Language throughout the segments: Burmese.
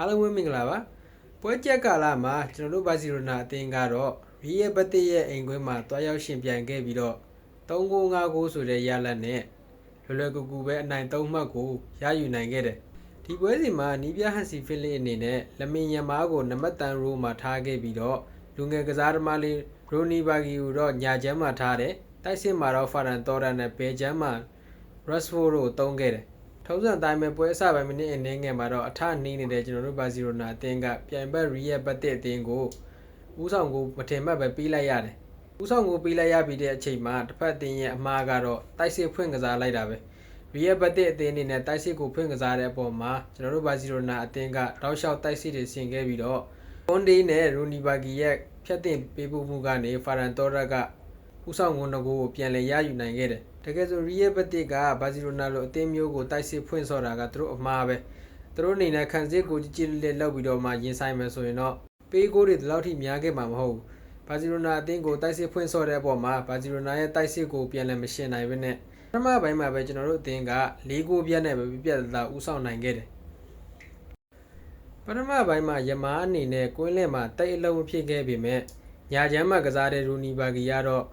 အားလုံးပဲမင်္ဂလာပါပွဲကြက်ကာလမှာကျွန်တော်တို့ဘာစီလိုနာအသင်းကတော့ရီယယ်ဘတ်တစ်ရဲ့အိမ်ကွင်းမှာတွားရောက်ရှင်ပြိုင်ခဲ့ပြီးတော့3-5 ဆိုတဲ့ရလဒ်နဲ့လွယ်ကူကူပဲအနိုင်3မှတ်ကိုရယူနိုင်ခဲ့တယ်ဒီပွဲစဉ်မှာနီးပြဟန်စီဖီလစ်အနေနဲ့လမင်ယမားကိုနံပါတ်3ရိုးမှာထားခဲ့ပြီးတော့လူငယ်ကစားသမားလေးရိုနီဘာဂီကိုတော့ညာချမ်းမှာထားတယ်တိုက်စစ်မှာတော့ဖာရန်တော်ရန်နဲ့ဘယ်ချမ်းမှာရက်စ်ဖို့ကိုတုံးခဲ့တယ်ထုံးစံတိုင်းပဲပွဲအစပိုင်းမိနစ်အနည်းငယ်မှာတော့အထနှီးနေတဲ့ကျွန်တော်တို့ဘာစီလိုနာအသင်းကပြိုင်ဘက်ရီယယ်ဘတ်တစ်အသင်းကိုဦးဆောင်ကိုမထင်မှတ်ပဲပြီးလိုက်ရတယ်ဦးဆောင်ကိုပြီးလိုက်ရပြီးတဲ့အချိန်မှာတစ်ဖက်အသင်းရဲ့အမှားကတော့တိုက်စစ်ဖွင့်ကစားလိုက်တာပဲရီယယ်ဘတ်တစ်အသင်းအနေနဲ့တိုက်စစ်ကိုဖွင့်ကစားတဲ့အပေါ်မှာကျွန်တော်တို့ဘာစီလိုနာအသင်းကတောက်လျှောက်တိုက်စစ်တွေဆင်ခဲ့ပြီးတော့ကွန်ဒီနဲ့ရူနီဘာဂီရဲ့ဖြတ်တင်ပေးပို့မှုကနေဖာရန်တော်ရက်ကဦးဆောင်ကို2 ဂိုးကိုပြန်လည်ရယူနိုင်ခဲ့တယ်တကယ်ဆိုရီယယ်ဘတ်တစ်ကဘာစီလိုနာလိုအသင်းမျိုးကိုတိုက်စစ်ဖွင့်ဆော်တာကသူတို့အမှားပဲသူတို့အနေနဲ့ခံစစ်ကိုကြီးကြီးလေးလောက်ပြီးတော့မှရင်ဆိုင်မယ်ဆိုရင်တော့ပေးကိုတွေဒီလောက်ထိများခဲ့မှာမဟုတ်ဘူးဘာစီလိုနာအသင်းကိုတိုက်စစ်ဖွင့်ဆော်တဲ့အပေါ်မှာဘာစီလိုနာရဲ့တိုက်စစ်ကိုပြန်လည်မရှင်နိုင်ဘဲနဲ့ပထမပိုင်းမှာပဲကျွန်တော်တို့အသင်းက4 ဂိုးပြတ်နဲ့ပဲပြတ်သားဦးဆောင်နိုင်ခဲ့တယ်ပထမပိုင်းမှာယမားအနေနဲ့ကွင်းလင့်မှာတိုက်အလုံးမဖြစ်ခဲ့ပေမဲ့ညာချမ်းမှာကစားတဲ့ရူနီဘာဂီကတော့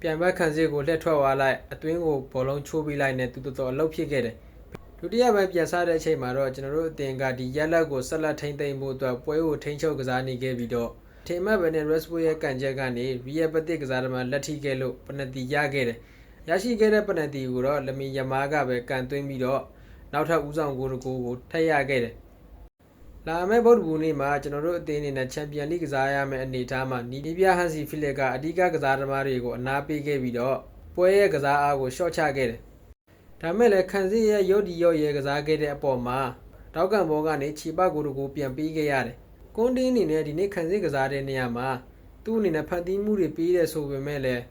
ပြန်ဘက်ခံစစ်ကိုလက်ထွက်သွားလိုက်အတွင်းကိုဘောလုံးချိုးပေးလိုက်နဲ့တူတော်အလုပ်ဖြစ်ခဲ့တယ်ဒုတိယပိုင်းပြန်စားတဲ့အချိန်မှာတော့ကျွန်တော်တို့အသင်းကဒီရက်လက်ကိုဆက်လက်ထိန်းသိမ်းဖို့အတွက်ပွဲကိုထိန်းချုပ်ကစားနေခဲ့ပြီးတော့ထင်မှတ်ပဲနဲ့ Respo ရဲ့ကန်ချက်ကနေရီယယ်ဘတ်တစ်ကစားသမားလက်ထိခဲ့လို့ပနတီရခဲ့တယ်ရရှိခဲ့တဲ့ပနတီကိုတော့လမီယမားကပဲကန်သွင်းပြီးတော့နောက်ထပ်ဦးဆောင်ကိုထပ်ရခဲ့တယ်လာမယ့်ဗုဒ္ဓဘူးနေ့မှာကျွန်တော်တို့အသင်းအနေနဲ့ချန်ပီယံလိကစားရမယ့်အနေအထားမှာနီးပြဟန်စီဖီလစ်ကအဓိကကစားသမားတွေကိုအနားပေးခဲ့ပြီးတော့ပွဲရဲ့ကစားအားကိုရှော့ချခဲ့တယ်ဒါမဲ့လည်းခံစစ်ရဲ့ရုတ်ဒီရုတ်ရဲကစားခဲ့တဲ့အပေါ်မှာတောက်ကံဘောကနေခြေပကိုပြန်ပေးခဲ့ရတယ်ကွန်တင်းအနေနဲ့ဒီနေ့ခံစစ်ကစားတဲ့နေရာမှာသူ့အနေနဲ့ဖန်တီးမှုတွေပေးတယ်ဆိုပေမဲ့လည်း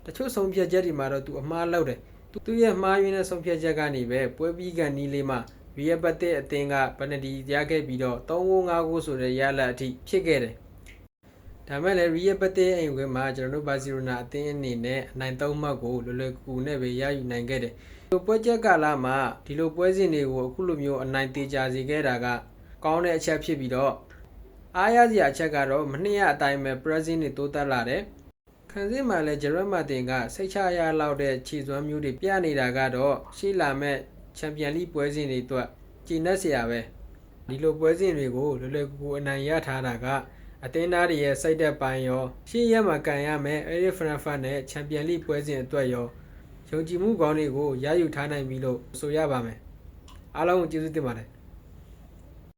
တချို့ဆုံးဖြတ်ချက်တွေမှာတော့သူအမှားလုပ်တယ်သူရဲ့မှားယွင်းတဲ့ဆုံးဖြတ်ချက်ကနေပဲပွဲပြီးကန်နီးလေးမှာရီယယ်ဘတ်တစ်အသင်းကပနတီရခဲ့ပြီးတော့3-5 ဆိုတဲ့ရလဒ်အထိဖြစ်ခဲ့တယ်ဒါမဲ့လည်းရီယယ်ဘတ်တစ်အိမ်ခွဲမှာကျွန်တော်တို့ဘာစီလိုနာအသင်းအနေနဲ့အနိုင်3မှတ်ကိုလွယ်ကူနဲ့ပဲရယူနိုင်ခဲ့တယ်ဒီလိုပွဲချက်ကာလမှာဒီလိုပွဲစဉ်တွေကိုအခုလိုမျိုးအနိုင်သေးကြစေခဲ့တာကကောင်းတဲ့အချက်ဖြစ်ပြီးတော့အားရစရာအချက်ကတော့မနှစ်ရအတိုင်းပဲပရက်ဇင်းတွေတိုးတက်လာတယ်ခံစစ်မှာလည်းဂျရက်မာတင်ကစိတ်ချရလောက်တဲ့ခြေစွမ်းမျိုးတွေပြနေတာကတော့ရှေ့လာမဲ့ချန်ပီယံလိပွဲစဉ်တွေအတွက်ကျဉ်းသက်စရာပဲဒီလိုပွဲစဉ်တွေကိုလွယ်ကူအနိုင်ရထားတာကအသင်းသားတွေရဲ့စိတ်သက်ပိုင်းရောရှေ့ရက်မှာကန်ရမယ်အဲ့ဒီဖရန်ဖတ်နဲ့ချန်ပီယံလိပွဲစဉ်အတွက်ရောယုံကြည်မှုကောင်းတွေကိုရယူထားနိုင်ပြီလို့ဆိုရပါမယ်အားလုံးကိုကျေးဇူးတင်ပါတယ်